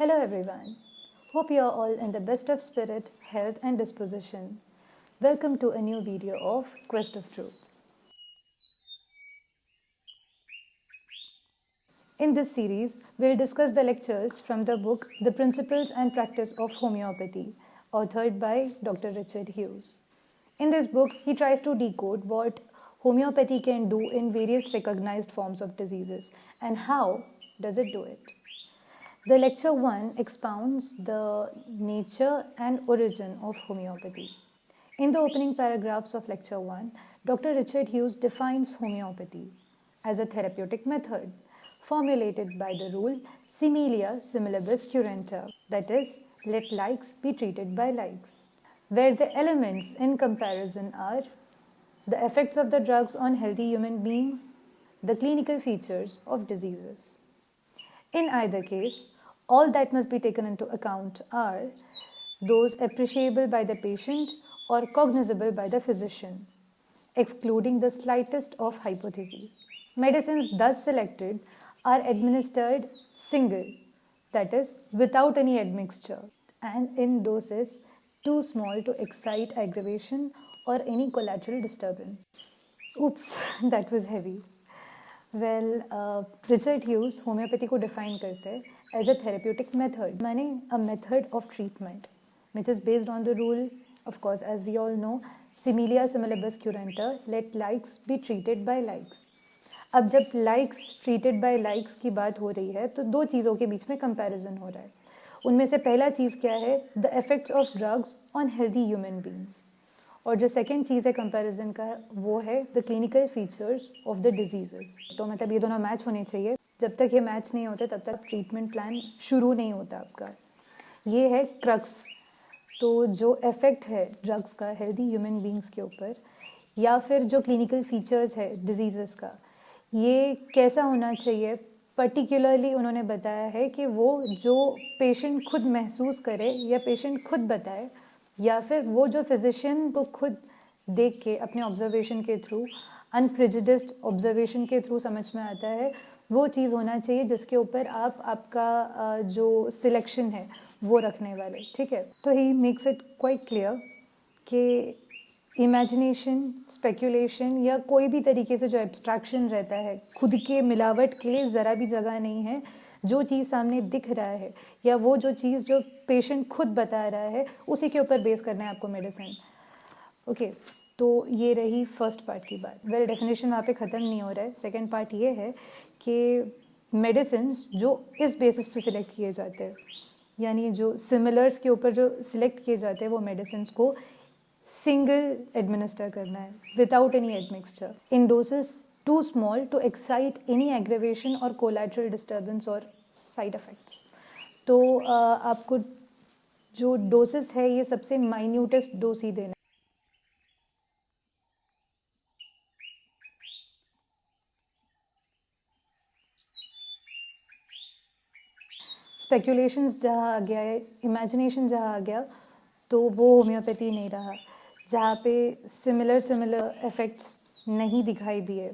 Hello everyone. Hope you are all in the best of spirit, health and disposition. Welcome to a new video of Quest of Truth. In this series, we'll discuss the lectures from the book The Principles and Practice of Homeopathy, authored by Dr. Richard Hughes. In this book, he tries to decode what homeopathy can do in various recognized forms of diseases and how does it do it. The lecture 1 expounds the nature and origin of homeopathy. In the opening paragraphs of lecture 1, Dr. Richard Hughes defines homeopathy as a therapeutic method formulated by the rule similia similibus curenta, that is, let likes be treated by likes, where the elements in comparison are the effects of the drugs on healthy human beings, the clinical features of diseases. In either case, all that must be taken into account are those appreciable by the patient or cognizable by the physician, excluding the slightest of hypotheses. Medicines thus selected are administered single, that is, without any admixture, and in doses too small to excite aggravation or any collateral disturbance. Oops, that was heavy. Well, Richard Hughes homeopathy को define करते हैं as a therapeutic method, माने a method of treatment which is based on the rule of course as we all know similia similibus curentur, let likes be treated by likes. अब जब likes treated by likes की बात हो रही है तो दो चीज़ों के बीच में कंपैरिजन हो रहा है. उनमें से पहला चीज़ क्या है, the effects of drugs on healthy human beings, और जो सेकेंड चीज़ है कंपैरिजन का वो है the clinical features of the diseases. तो मतलब ये दोनों मैच होने चाहिए. जब तक ये मैच नहीं होते तब तक ट्रीटमेंट प्लान शुरू नहीं होता आपका. ये है क्रक्स. तो जो इफेक्ट है ड्रग्स का हेल्दी ह्यूमन बींग्स के ऊपर, या फिर जो क्लिनिकल फीचर्स है डिजीज़ेस का, ये कैसा होना चाहिए, पर्टिकुलरली उन्होंने बताया है कि वो जो पेशेंट खुद महसूस करे या पेशेंट खुद बताए, या फिर वो जो फिजिशियन को खुद देख के अपने ऑब्जर्वेशन के थ्रू, अनप्रेजुडिस्ड ऑब्जर्वेशन के थ्रू समझ में आता है, वो चीज़ होना चाहिए जिसके ऊपर आप आपका जो सिलेक्शन है वो रखने वाले. ठीक है. तो he makes it quite clear कि इमेजिनेशन, स्पेकुलेशन या कोई भी तरीके से जो एब्स्ट्रैक्शन रहता है, खुद के मिलावट के लिए ज़रा भी जगह नहीं है. जो चीज़ सामने दिख रहा है या वो जो चीज़ जो पेशेंट खुद बता रहा है उसी के ऊपर बेस करना है आपको मेडिसिन. ओके. तो ये रही फर्स्ट पार्ट की बात. वेल, डेफिनेशन वहाँ पे ख़त्म नहीं हो रहा है. सेकेंड पार्ट ये है कि मेडिसिन जो इस बेसिस पे सिलेक्ट किए जाते हैं, यानी जो सिमिलर्स के ऊपर जो सिलेक्ट किए जाते हैं वो मेडिसिन को सिंगल एडमिनिस्टर करना है without any admixture in doses too small to excite any aggravation or collateral disturbance or side effects. तो आपको जो डोसेस है ये सबसे माइन्यूटेस्ट डोज ही देना. स्पेकुलेशंस जहाँ आ गया है, इमेजिनेशन जहाँ आ गया, तो वो होम्योपैथी नहीं रहा. जहाँ पे सिमिलर इफेक्ट्स नहीं दिखाई दिए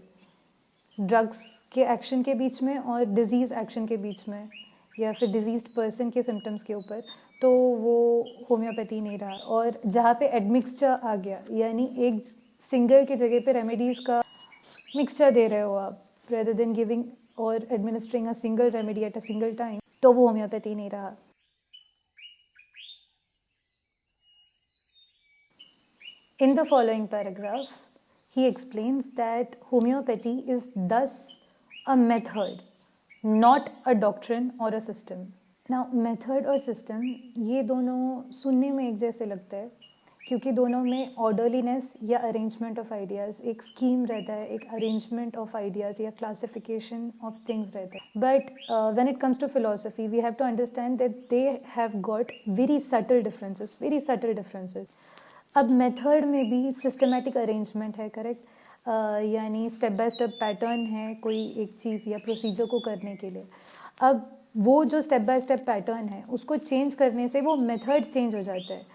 ड्रग्स के एक्शन के बीच में और डिजीज़ एक्शन के बीच में, या फिर डिजीज्ड पर्सन के सिम्टम्स के ऊपर, तो वो होम्योपैथी नहीं रहा. और जहाँ पे एडमिक्सचर आ गया, यानी एक सिंगल के जगह पे रेमेडीज़ का मिक्सचर दे रहे हो आप रेदर देन गिविंग और administering a single remedy at a single time, तो वो होम्योपैथी नहीं रहा. In the following paragraph, he explains that homeopathy is thus a method, not a doctrine or a system. Now, method और system ये दोनों सुनने में एक जैसे लगता है क्योंकि दोनों में ऑर्डरलीनेस या अरेंजमेंट ऑफ आइडियाज़, एक स्कीम रहता है, एक अरेंजमेंट ऑफ आइडियाज़ या क्लासिफिकेशन ऑफ थिंग्स रहता है. But when it comes to philosophy we have to understand that they have got very subtle differences. अब मेथड में भी सिस्टमेटिक अरेंजमेंट है, करेक्ट, यानी स्टेप बाय स्टेप पैटर्न है कोई एक चीज़ या प्रोसीजर को करने के लिए. अब वो जो स्टेप बाय स्टेप पैटर्न है उसको चेंज करने से वो मेथड चेंज हो जाता है,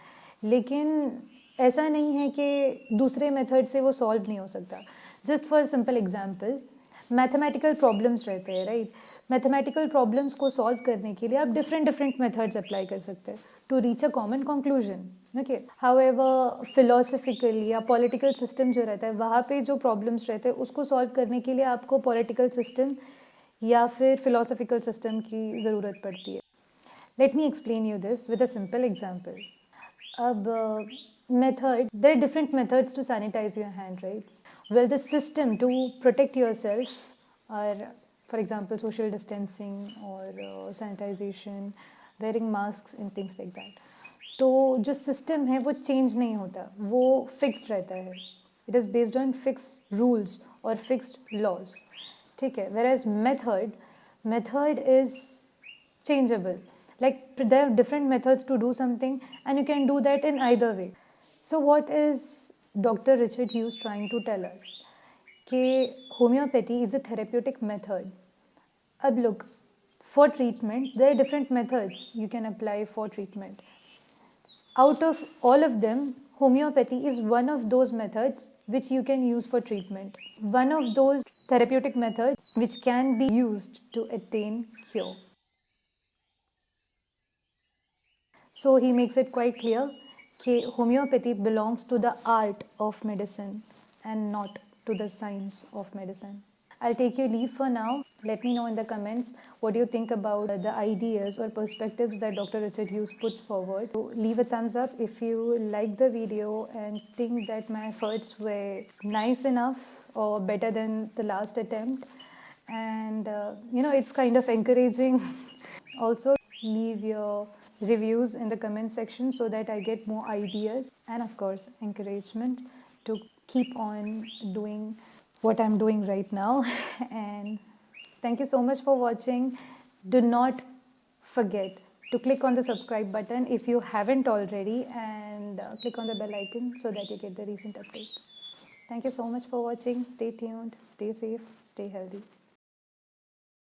लेकिन ऐसा नहीं है कि दूसरे मेथड से वो सॉल्व नहीं हो सकता. Just for simple example, mathematical problems रहते हैं, राइट? मैथमेटिकल प्रॉब्लम्स को सॉल्व करने के लिए आप डिफरेंट मेथड्स अप्लाई कर सकते हैं to reach a common conclusion, okay. However philosophical या पॉलिटिकल सिस्टम जो रहता है, वहाँ पे जो प्रॉब्लम्स रहते हैं उसको सॉल्व करने के लिए आपको पॉलिटिकल सिस्टम या फिर फिलोसफिकल सिस्टम की ज़रूरत पड़ती है। Let me explain you this with a simple example. अब there are different methods to sanitize your hand, right? Well, the system to protect yourself are, for example, social distancing or sanitization, wearing masks and things like that. तो जो system है वो change नहीं होता, वो fixed रहता है. It is based on fix rules और फिक्स्ड लॉज, ठीक है. Whereas method is changeable. Like there are different methods to do something, and you can do that in either way. So what is Dr. Richard Hughes trying to tell us? कि homeopathy is a therapeutic method. अब look, for treatment there are different methods you can apply for treatment. Out of all of them, homeopathy is one of those methods which you can use for treatment. One of those therapeutic methods which can be used to attain cure. So he makes it quite clear that homeopathy belongs to the art of medicine and not to the science of medicine. I'll take your leave for now. Let me know in the comments what you think about the ideas or perspectives that Dr. Richard Hughes put forward. So leave a thumbs up if you like the video and think that my efforts were nice enough or better than the last attempt. And it's kind of encouraging. Also, leave your reviews in the comment section so that I get more ideas and, of course, encouragement to keep on doing what I'm doing right now. And thank you so much for watching. Do not forget to click on the subscribe button if you haven't already, and click on the bell icon so that you get the recent updates. Thank you so much for watching. Stay tuned, stay safe, stay healthy.